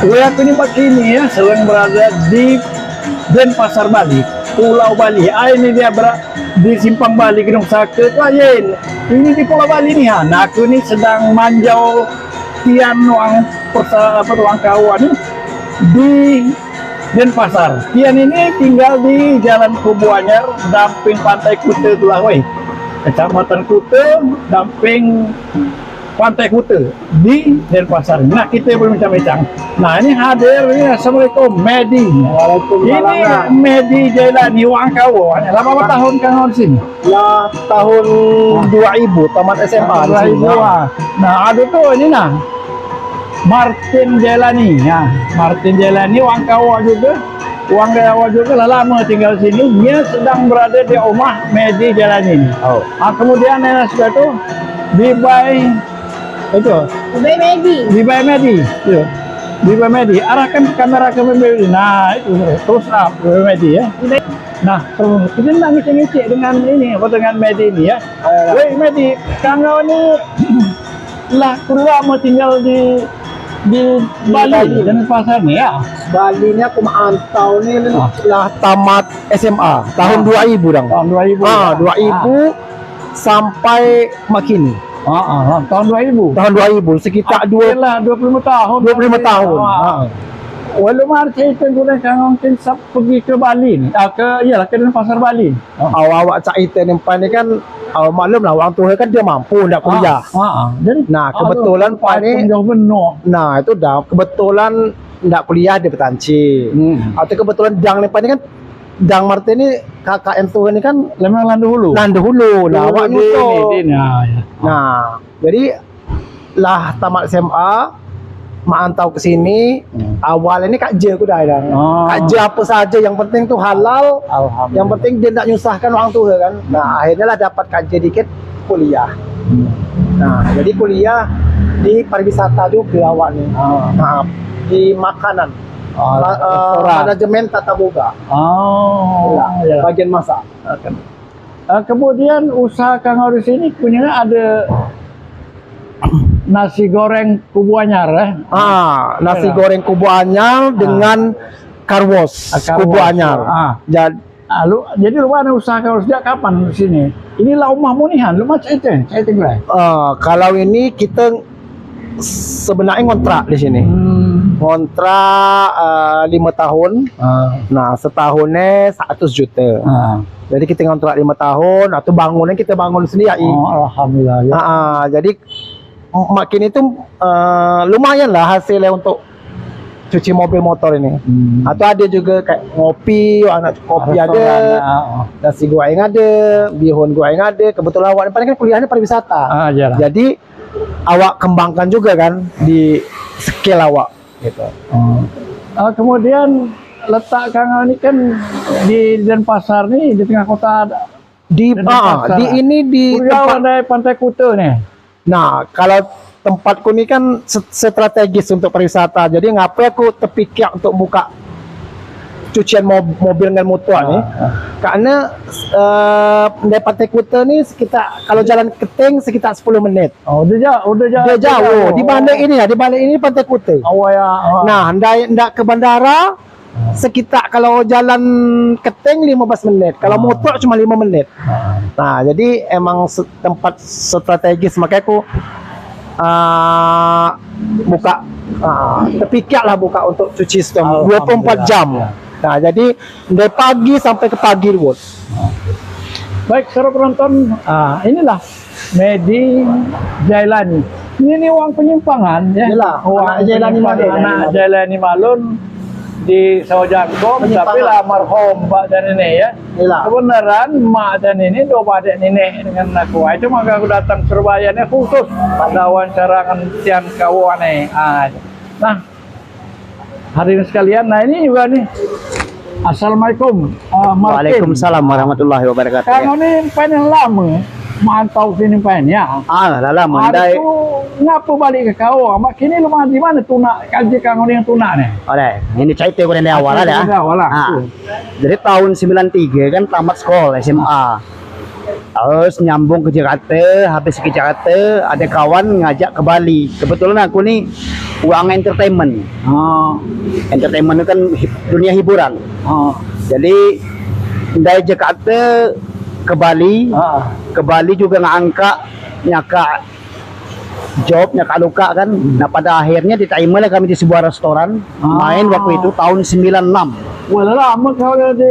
Aku ini begini ya, sedang berada di Denpasar Bali, Pulau Bali. Ini dia di Simpang Bali, Gunung Sake. Lain. Ini di Pulau Bali nih. Nah, aku ini sedang manjau tian ruang kawan di Denpasar. Tian ini tinggal di Jalan Kubu Anyar, damping Pantai Kute Tulawai, Kecamatan Kute, damping Pantai Kute di Denpasar. Nah, kita berbincang-bincang. Nah, ini hadir ini. Assalamualaikum, Medi. Ini Medi Jailani Wangkawo. Lama tahun kan di sini? Ya tahun 2000 tamat SMA di sini. 2000. Nah, ada tuh ini nah. Martin Jailani. Ya, Martin Jailani Wangkawo juga. Wangkawo juga lama tinggal di sini. Dia sedang berada di rumah Medi Jailani. Oh. Nah, kemudian sudah tuh Bibai itu Bibai Medi itu Bibai Medi, arahkan kamera ke Medi. Nah itu terus up Bibai Medi ya. Nah terus ini ngecek dengan ini dengan Medi ini ya. Woi Medi, kangau ini lah kurang mau tinggal di Bali dan pasar nih ya. Bali ini aku mantau nih lah tamat SMA tahun 2000 dong. Tahun 2000. 2000 sampai makini. Tahun 2000. Tahun 2000 sekitar 25 tahun. 25 tahun. Walau marca itu guna kang mungkin pergi ke Bali nih. Ke Denpasar Bali. Awak cak itu nempan ni kan maklum lah orang tua kan dia mampu nak kuliah. Nah, kebetulan Pak ni jauh benar. Nah, itu dah kebetulan nak kuliah di Petanci. Atau kebetulan Dang nempan ni kan Dang Martin ni KKN tuh ini kan Lemang Landu Hulu. Nah, awak nyusul. Ya. Nah, jadi lah tamat SMA mantau ke sini. Awal ini Kak Je aku dah. Kak Je apa saja yang penting tuh halal. Yang penting dia tak nyusahkan orang tua kan. Nah, akhirnya lah dapat Kak Je dikit kuliah. Nah, jadi kuliah di pariwisata juga awak nih. Nah, di makanan. Manajemen tata boga. Ya, bagian masak. Kemudian usaha Kang di sini punya ada nasi goreng Kubu Anyar nasi goreng Kubu Anyar dengan karwos Kubu Anyar. Jadi lu ada usaha Kang sejak kapan di sini? Inilah rumah munihan, lu macam itu. Saya tinggal. Kalau ini kita sebenarnya ngontrak di sini. Kontrak 5 tahun. Nah, setahunnya 100 juta. Jadi kita ngontrak 5 tahun atau bangunnya kita bangun sendiri. Alhamdulillah ya. Jadi makin itu lumayan lah hasilnya untuk cuci mobil motor ini. Atau ada juga kayak ngopi, anak kopi ada, nasi goreng ada, bihun goreng ada. Kebetulan awak paling kan kuliahnya pariwisata. Jadi awak kembangkan juga kan di skill awak gitu. Kemudian letak Kang ini kan di Denpasar nih di tengah kota di ini di tempat dari Pantai Kute nih. Nah, kalau tempatku ini kan strategis untuk pariwisata. Jadi ngapain aku terpikir untuk buka cucian mobil dengan motor nih. Karena dari Pantai Kute nih sekitar kalau jalan Keting sekitar 10 menit. Udah jauh. Di balik ini Pantai Kute. Nah, ndak ke bandara sekitar kalau jalan Keting 15 menit. Kalau motor cuma 5 menit. Nah, jadi emang tempat strategis, makanya aku buka terpikirlah buka untuk cuci sistem 24 jam. Nah, jadi dari pagi sampai ke pagi, Bos. Baik, saudara penonton, inilah Medi Jailani. Ini uang penyimpangan ya. Uang Jailani Malun. Anak Jailani Malun di Sawajangkong, tapi lah marhum Pak dan Nenek ya. Kebenaran Mak dan ini dua adik nenek dengan aku. Itu maka aku datang Surabaya ini khusus pada wawancara tian kawan nih. Nah, hari ini sekalian, nah ini juga nih. Assalamualaikum. Waalaikumsalam warahmatullahi wabarakatuh. Kamu ini paling lama mantau sini ya. Lama mandai. Ngapa balik ke kau? Mak kini lu di mana tunak kaji kang yang tunak nih? Oleh, ini cerita gue dari awal lah. Jadi tahun 93 kan tamat sekolah SMA. Terus nyambung ke Jakarta, habis ke Jakarta ada kawan ngajak ke Bali. Kebetulan aku ni uang entertainment. Oh. Entertainment itu kan dunia hiburan. Oh. Jadi dari Jakarta ke Bali, ke Bali juga ngangkat nyaka job, nyaka luka kan. Nah pada akhirnya diterima lah kami di sebuah restoran. Main waktu itu tahun 96. Wah, lama kau dah di.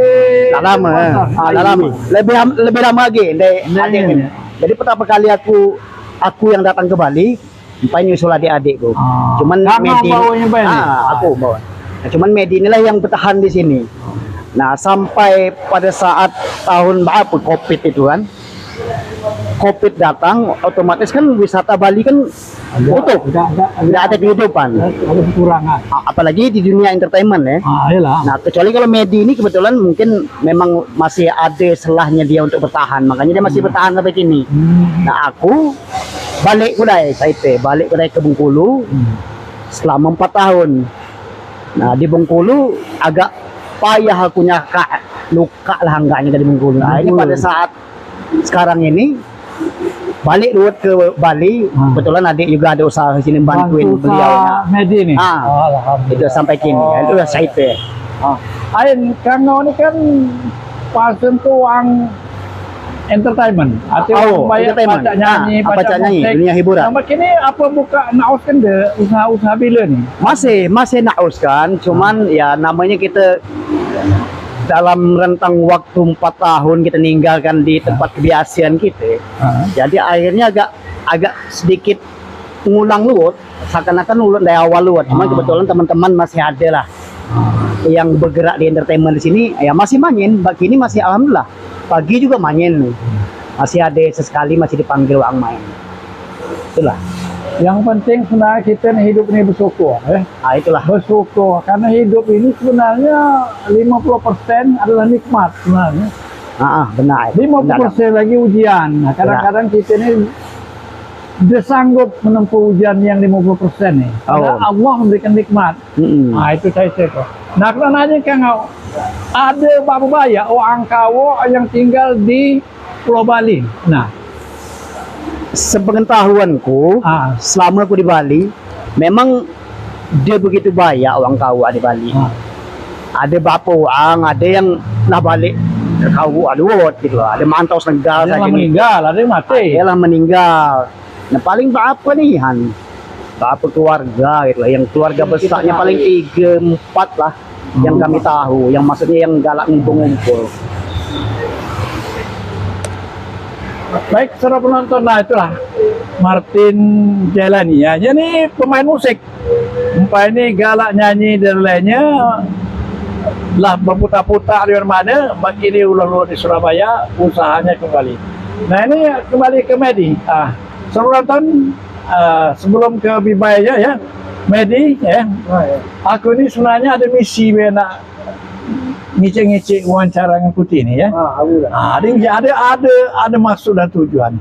Tak lama, tak lama. Lebih lama lagi dari adik ni. Jadi pertama kali aku yang datang ke Bali, sampai nyusul adik-adikku. Cuman Medi, aku bawa. Nah, cuman Medi inilah yang bertahan di sini. Nah sampai pada saat tahun berapa COVID itu kan, COVID datang, otomatis kan wisata Bali kan tutup, tidak ada kehidupan. Ada kekurangan. Apalagi di dunia entertainment ya. Iyalah. Nah kecuali kalau Medi ini kebetulan mungkin memang masih ada selahnya dia untuk bertahan, makanya dia masih bertahan sampai kini. Nah aku balik balik ke Bengkulu selama 4 tahun. Nah di Bengkulu agak payah aku nyaka luka lah enggaknya dari Bengkulu. Nah ini pada saat sekarang ini balik dulu ke Bali, kebetulan adik juga ada usaha di sini bantuin beliau. Medi ni. Itu sampai kini. Itu dah saya itu. Ain kangau ni kan pasien tu orang entertainment. Atau banyak baca nyanyi, baca musik. Dunia hiburan. Sampai kini apa buka nauskan dia usaha-usaha bila ni? Masih nauskan, cuman ya namanya kita dalam rentang waktu 4 tahun kita ninggalkan di tempat kebiasaan kita. Jadi akhirnya agak sedikit ngulang luwut, seakan-akan ulang dari awal luwut. Cuma kebetulan teman-teman masih ada lah yang bergerak di entertainment di sini, ya masih main. Bagi ini masih alhamdulillah. Pagi juga main. Masih ada sesekali masih dipanggil orang main. Itulah. Yang penting sebenarnya kita ni hidup ni bersyukur. Itulah. Bersyukur. Karena hidup ini sebenarnya 50% adalah nikmat sebenarnya. Benar. 50% lagi ujian. Nah, kadang-kadang kita ni dia sanggup menempuh ujian yang 50% ni. Karena Allah memberikan nikmat. Itu saya cakap. Nah, kalau nanya kau, ada berapa banyak orang kau yang tinggal di Pulau Bali? Nah, sepengetahuanku, selama aku di Bali, memang dia begitu banyak orang Kawa di Bali. Ada berapa orang, ada yang lah balik ke Kawa luwut gitu. Ada mantau senegal ada saja yang meninggal, ada yang mati. Ada yang meninggal. Nah paling berapa nih Han? Berapa keluarga gitu lah. Yang keluarga besarnya paling 3-4 lah yang kami tahu. Yang maksudnya yang galak ngumpul-ngumpul. Baik, saudara penonton, nah itulah Martin Jailani ya. Jadi pemain musik, ini galak nyanyi dan lainnya lah berputar-putar di mana, ini ulang-ulang di Surabaya, usahanya kembali. Nah ini kembali ke Medi. Saudara penonton, sebelum ke Bibaya ya, Medi ya, aku ini sebenarnya ada misi nak ngecek wawancara dengan Putih ini ya. Ada maksud dan tujuan.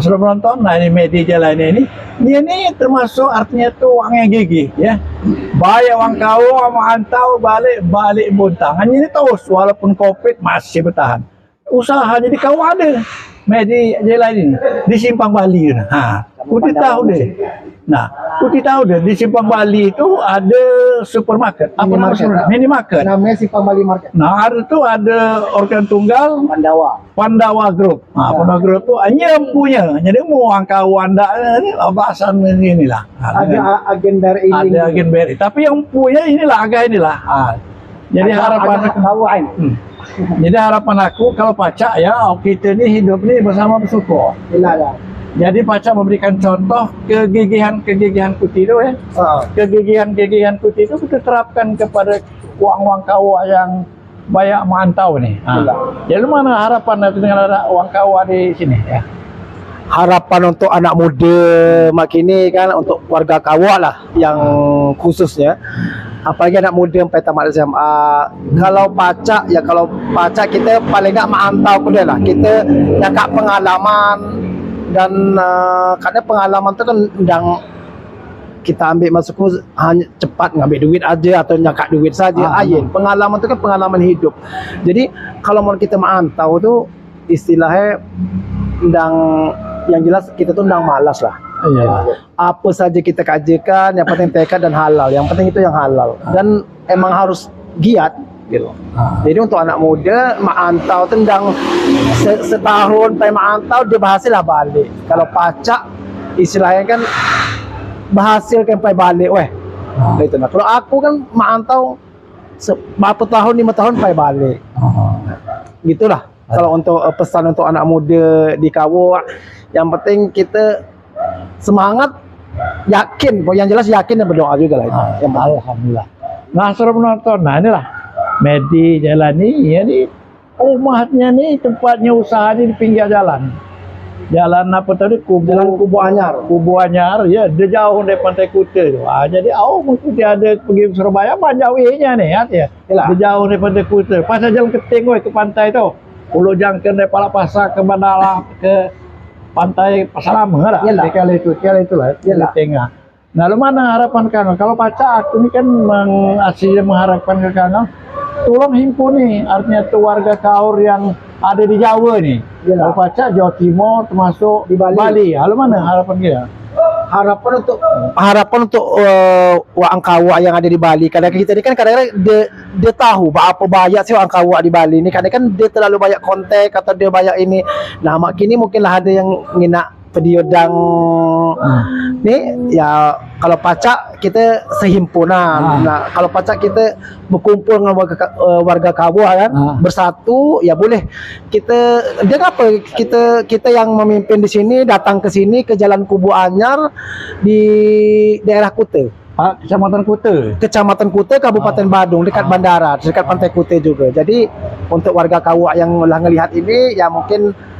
Saudara penonton, nah ini Medi Jailani ini, dia ini termasuk artinya tuh orang yang gigih ya. Banyak orang kau, orang mantau balik buntang. Hanya ini terus walaupun COVID masih bertahan. Usaha jadi kau ada Medi Jailani ini di Simpang Bali. Putih tahu deh. Nah, Putih tahu deh di Simpang Bali itu ada supermarket, minimarket. Namanya Simpang Bali Market. Nah, ada organ tunggal Pandawa Group. Pandawa Group itu hanya punya. Jadi mau angka Wanda ini bahasan inilah. Ada agen BRI. Ada agen BRI. Tapi yang punya inilah agak inilah. Jadi harapan jadi harapan aku kalau Pacak ya, kita ini hidup ini bersama bersyukur. Jadi Pacak memberikan contoh kegigihan Putih itu ya. Kegigihan Putih itu kita terapkan kepada uang kau yang banyak mantau nih. Jadi mana harapan dengan ada uang kau di sini ya? Harapan untuk anak muda makini kan, untuk warga Kawa lah yang khususnya, apalagi anak muda sampai tamat SMA. Kalau Pacak kita paling nggak mantau kuda lah, kita nyakak pengalaman dan karena pengalaman itu kan yang kita ambil masukku hanya cepat ngambil duit aja atau nyakak duit saja. Pengalaman itu kan pengalaman hidup. Jadi kalau mau kita mantau tuh istilahnya ndang yang jelas kita tuh ndang malas lah. Iya. Apa saja kita kajikan, yang penting tekad dan halal. Yang penting itu yang halal. Dan emang harus giat gitu. Jadi untuk anak muda mantau tendang setahun sampai mantau dia berhasil lah balik. Kalau pacak istilahnya kan berhasil sampai balik weh. Itu nah. Kalau aku kan mantau berapa tahun 5 tahun sampai balik. Gitulah. Kalau untuk pesan untuk anak muda di Kawo, yang penting kita semangat, yakin, yang jelas yakin dan berdoa juga lah itu. Yang Alhamdulillah. Nah, suruh menonton. Nah, inilah Medi Jalani ya nih. Rumahnya nih tempatnya usaha di pinggir jalan. Jalan apa tadi? Jalan Kubu Anyar. Kubu Anyar ya, dia jauh dari Pantai Kuta tu. Jadi mungkin dia ada pergi ke Surabaya jauhnya nih ya. Dia jauh dari Pantai Kuta. Pasal jalan keting ke pantai tu. Pulau Jangkar dari Palapasa ke Bandara ke Pantai Pasar Lama lah. Kali itulah di tengah. Nah, lu mana harapan kamu? Kalau Paca aku ini kan mengharapkan ke kamu, tolong himpun nih, artinya tuh warga Kaur yang ada di Jawa nih. Kalau Paca Jawa Timur termasuk di Bali. Lalu mana harapan kita? Harapan untuk wak Angkawa yang ada di Bali. Kadang kita ini kan kadang-kadang dia tahu apa banyak sih wak Angkawa di Bali ini. Kadang kan dia terlalu banyak kontak atau dia banyak ini. Nah, mak kini mungkinlah ada yang ngina video dang nih ya. Kalau Pacak kita sehimpunan. Nah, kalau Pacak kita berkumpul dengan warga Kawo kan, bersatu ya boleh. Dia apa? Kita yang memimpin di sini datang ke sini ke Jalan Kubu Anyar di daerah Kuta. Kecamatan Kuta, Kabupaten Badung, dekat bandara, dekat Pantai Kuta juga. Jadi untuk warga Kawo yang lah ngelihat ini ya mungkin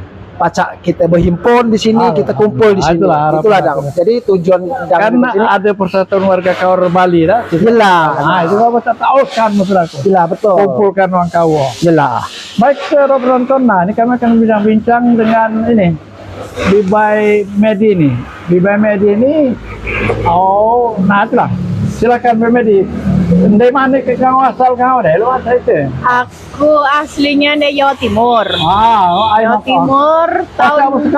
Pacak kita berhimpun di sini, kita kumpul di sini. Itulah dang. Jadi tujuan karena ada persatuan warga Kaur Bali dah. Jelas. Nah, itu apa tak tahu kan maksudku. Jelas betul. Kumpulkan orang Kawo. Jelas. Baik, penonton. Nah, ini kami akan bincang-bincang dengan ini Bibai Medi ini. Bibai Medi ini, nah itulah. Silakan Bibai Medi. Dari mana ke kau asal kau deh? Lu asal itu? Aku aslinya dari Jawa Timur. Jawa Timur tahun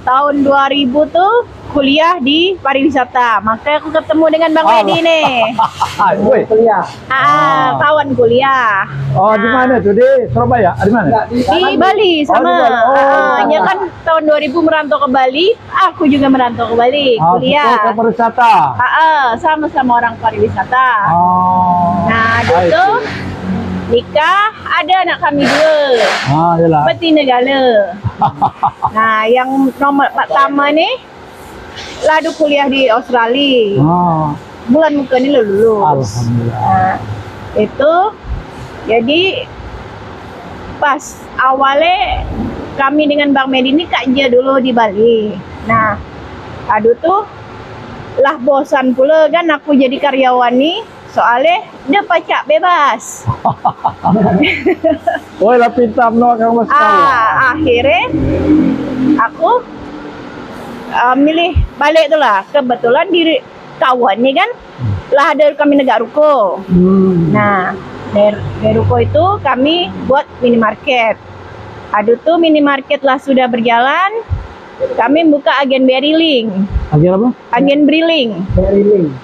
tahun 2000 tuh kuliah di pariwisata. Makanya aku ketemu dengan Bang Medi nih. Kuliah. Kawan kuliah. Di mana tuh? Di Surabaya? Di mana? Di Bali sama. Ya kan tahun 2000 merantau ke Bali, aku juga merantau ke Bali kuliah. Ke pariwisata. Sama-sama orang pariwisata. Nah, itu nikah, ada anak kami dua. Betina gala. Nah, yang nomor pertama nih ladu kuliah di Australia. Bulan muka ini lulus. Alhamdulillah. Itu jadi pas awalnya kami dengan Bang Medi ini kerja dulu di Bali. Nah, aduh tuh lah bosan pula kan aku jadi karyawan nih, soalnya dia pacak bebas. Woi, lah pintam no kamu akhirnya aku milih balik tuh lah. Kebetulan di kawan nih kan lah ada kami negak ruko. Nah, dari ruko itu kami buat minimarket. Aduh tuh minimarket lah sudah berjalan. Kami buka agen Beriling. Agen apa? Agen Beriling.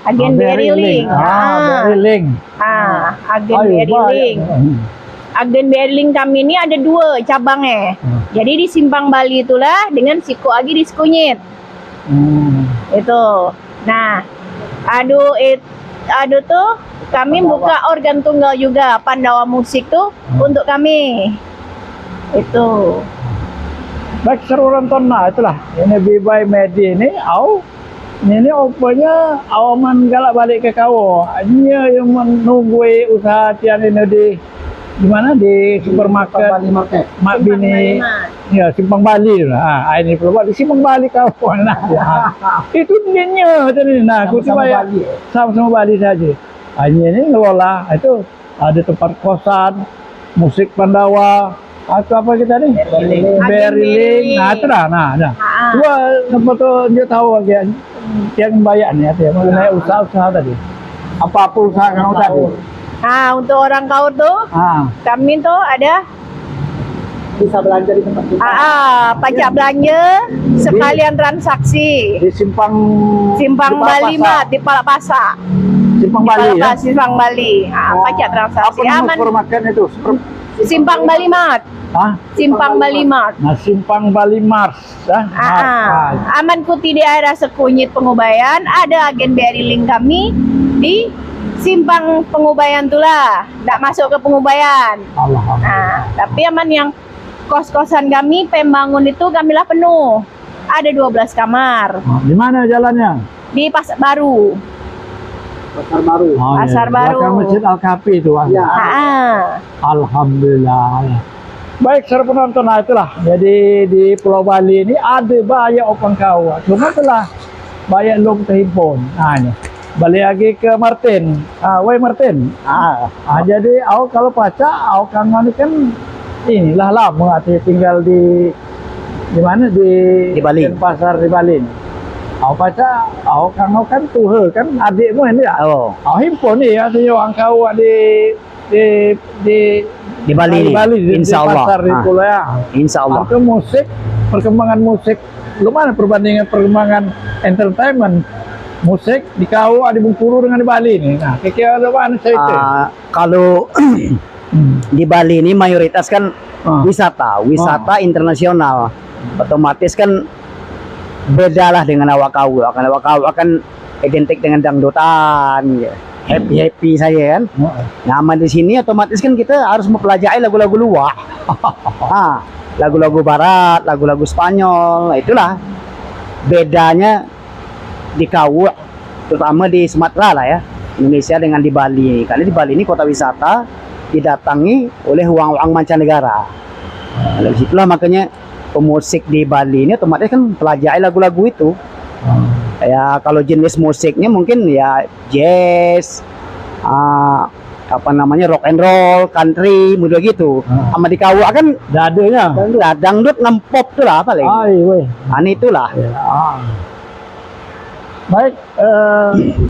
Agen Beriling. Beriling. Agen Beriling. Agen Beriling kami ini ada 2 cabangnya. Jadi di Simpang Bali itulah dengan Siku Agi di Sikunyit. Itu. Nah, aduh tuh kami buka organ tunggal juga, Pandawa musik tuh untuk kami. Itu. Baik, seru nonton. Nah, itulah. Ini Bibai Medi ini, ini opanya awaman galak balik ke Kawo. Hanya yang menunggu usaha tian ini di mana di supermarket Mak Bini ya Simpang Bali lah. Ini perlu di Simpang Bali Kawo. Nah, itu dia tadi. Nah, aku coba ya sama Bali saja. Hanya ini ngelola itu ada tempat kosan, musik Pandawa. Atau apa kita nih? Beriling. Nah, itu dah. Nah. Coba tempat tu dia tahu lagi yang bayar ni mengenai usaha-usaha tadi. Apa usaha kamu tadi? Nah, untuk orang Kaur tuh, kami tuh ada bisa belanja di tempat kita. Pajak belanja sekalian transaksi. Di simpang Simpang di Palak Bali Pasar. Mat di Palak Pasar. Simpang Bali ya. Simpang Bali. Pajak transaksi Apa nama aman. supermarket itu? Simpang Bali Mat. Hah? Simpang Bali Mat. Nah, Simpang Bali Mars. Aman Kuti di daerah Sekunyit Pengubayan, ada agen BRI Link kami di Simpang Pengubayan itulah, tidak masuk ke Pengubayan. Alhamdulillah. Tapi aman yang kos-kosan kami Pembangun itu kamilah penuh. Ada 12 kamar Nah, di mana jalannya? di Pasar Baru. Pasar Baru. Oh, Pasar iya. Baru. Belakang Masjid Al-Kafi itu. Ya. Alhamdulillah. Baik, saudara penonton, nah itulah. Jadi di Pulau Bali ini ada banyak orang kawa. Cuma itulah banyak long terhimpun. Nah ini. Balik lagi ke Martin. Wei Martin. Jadi aku kalau paca, aku kangen kan inilah lama hati tinggal di mana Di Bali. Pasar di Bali. Aku paca, aku kangen kan tuh kan adikmu ini ya. Oh, Aku himpun nih ya, orang kawa di di Bali nih. Insya Allah. Pasar di Pulau ya. Insya Allah. Ke musik, perkembangan musik lumayan perbandingan perkembangan entertainment musik di Kau di Bengkulu dengan di Bali nih. Nah, kira-kira ada mana cerita? Kalau di Bali ini mayoritas kan wisata internasional. Otomatis kan beda lah dengan awak kau. Awak kau akan identik dengan dangdutan, ya. Happy saya kan. Nyaman di sini otomatis kan kita harus mempelajari lagu-lagu luar. Lagu-lagu barat, lagu-lagu Spanyol, itulah bedanya di kau, terutama di Sumatera lah ya, Indonesia dengan di Bali. Karena di Bali ini kota wisata didatangi oleh uang-uang mancanegara. Dari situlah makanya pemusik di Bali ini otomatis kan pelajari lagu-lagu itu. Ya kalau jenis musiknya mungkin ya jazz, apa namanya rock and roll, country, model gitu. Sama di Kawa kan Dadanya. dangdut ngempop tuh lah paling. Ini itulah. Baik,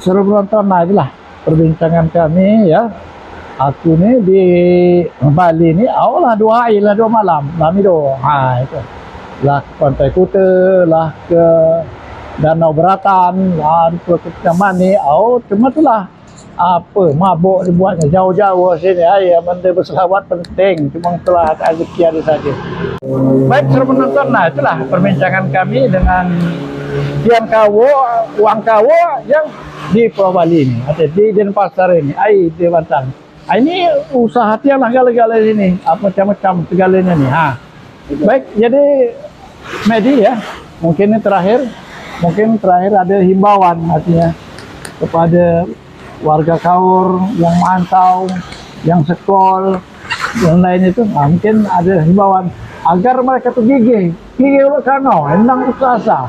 seru penonton, nah itulah perbincangan kami ya. Aku nih di Bali ini, awalnya 2 hari lah 2 malam, kami itu. Lah ke Pantai Kuta, lah ke Danau Beratan, lah ke Kecamani, cuma itulah apa mabuk dibuatnya jauh-jauh sini ya, benda berselawat penting, cuma itulah rezeki ada saja. Baik, seru penonton, nah itulah perbincangan kami dengan Tian Kawo, uang Kawo yang di Pulau Bali ini, ada di Denpasar ini, di Banten. Ini usaha Tian lah gala-gala ini, apa macam-macam segalanya nih. Baik, jadi Medi ya, mungkin ini terakhir ada himbauan artinya kepada warga Kaur yang mantau, yang sekol, yang lain itu, mungkin ada himbauan agar mereka tuh gigih ulah kano, endang usaha.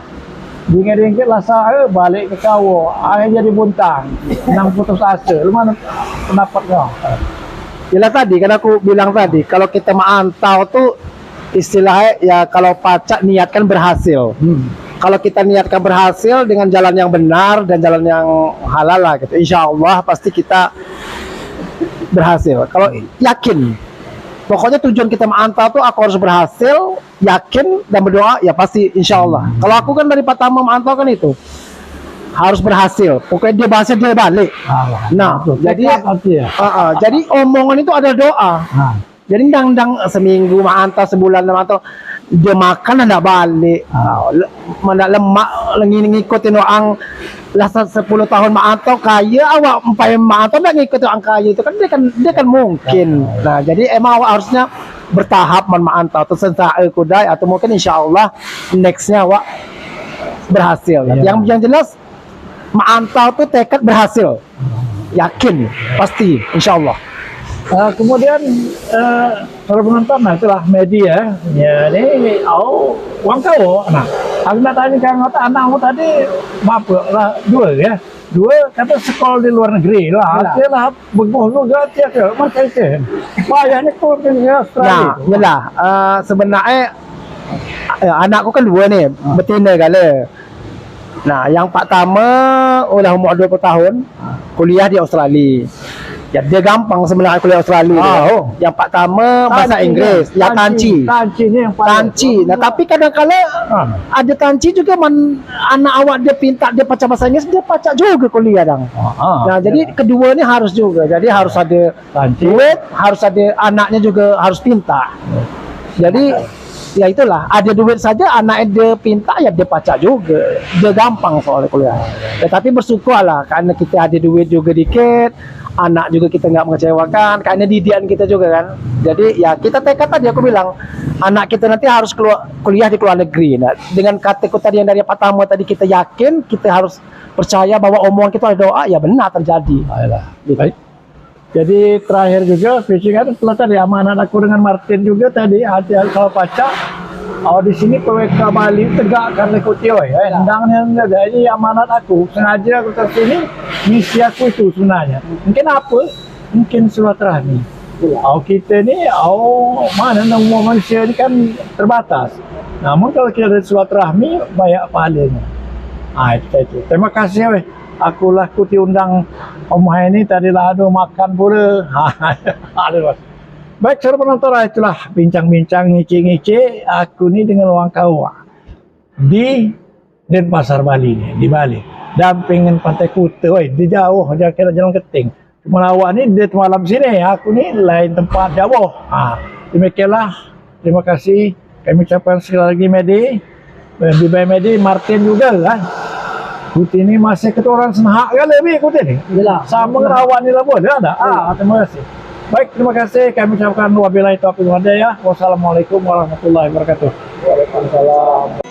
Dingin-dingin lah saya balik ke Kawo, akhirnya jadi buntang, nang putus asa. Lu mana pendapatnya? Bila tadi kan aku bilang tadi, kalau kita mantau tuh istilahnya ya kalau pacak niatkan berhasil. Kalau kita niatkan berhasil dengan jalan yang benar dan jalan yang halal lah gitu, insya Allah pasti kita berhasil. Kalau yakin, pokoknya tujuan kita mantau tuh aku harus berhasil, yakin dan berdoa ya pasti insya Allah. Kalau aku kan dari pertama mantau kan itu harus berhasil, pokoknya dia berhasil dia balik. Nah, jadi omongan itu ada doa. Jadi dang seminggu mantau, sebulan mantau, dia makan anda balik. Mana lemak ngikutin orang lah 10 tahun mantau kaya, awak empai mantau nggak ngikutin orang kaya itu kan dia kan mungkin. Nah, jadi emang awak harusnya bertahap mantau tersentak kudai atau mungkin insya Allah nextnya awak berhasil. Yang jelas mantau tuh tekad berhasil, yakin pasti insya Allah. Kemudian para penonton, nah itulah media ya ini uang kau. Nah, aku nak tanya kang anakmu tadi maaf lah dua kata sekolah di luar negeri lah, lah begono gak ke mereka itu bayarnya kau ke Australia. Nah, sebenarnya anakku kan 2 nih, betina gale. Nah, yang pertama udah umur 20 tahun, kuliah di Australia. Ya dia gampang sebenarnya kuliah Australia. Oh. Yang pertama bahasa Inggris, ya tanci. Tanci ni yang paling. Tanci. Nah, tapi kadang-kala ada tanci juga anak awak dia pinta dia baca bahasa Inggris, dia baca juga kuliah dong. Nah, jadi kedua ni harus juga. Jadi harus ada Tanci. duit, harus ada anaknya juga harus pinta. Jadi ya itulah, ada duit saja anaknya dia pinta ya dia baca juga. Dia gampang soalnya kuliah. Tetapi bersyukurlah karena kita ada duit juga dikit, anak juga kita nggak mengecewakan karena didikan kita juga kan. Jadi ya kita tekad tadi aku bilang anak kita nanti harus keluar kuliah di luar negeri. Nah, dengan kataku tadi yang dari pertama tadi kita yakin, kita harus percaya bahwa omongan kita ada doa ya benar terjadi. Baiklah. Baik. Jadi terakhir juga fishing kan setelah tadi amanat aku dengan Martin juga tadi ada kalau baca di sini PWK Bali tegakkan ikuti ya. Endangnya enggak ada ini amanat aku sengaja aku ke sini misi aku itu sebenarnya. Mungkin apa? Mungkin silaturahmi. Kita ni mana semua manusia ni kan terbatas. Namun kalau kita ada silaturahmi banyak pahalanya. Itu. Terima kasih weh. Akulah diundang Om Hai ini tadi lah ada makan pula. Baik saudara penonton, itulah bincang-bincang ngici-ngici aku ni dengan orang kawan di Denpasar Bali ni, di Bali. Dampingin Pantai Kuta, di jauh, kira Jalan Keting. Cuma awak ni di malam sini, aku ni lain tempat jauh. Demikianlah, terima kasih. Kami ucapkan sekali lagi Medi, Bibai Medi, Martin juga kan. Kuti ni masih keturun senahak kan lebih kuti ni. Yalah. Sama ngerawan ni lah pun ada. Terima kasih. Baik, terima kasih. Kami ucapkan wabillahi taufiq wal hidayah. Wassalamualaikum warahmatullahi wabarakatuh. Waalaikumsalam.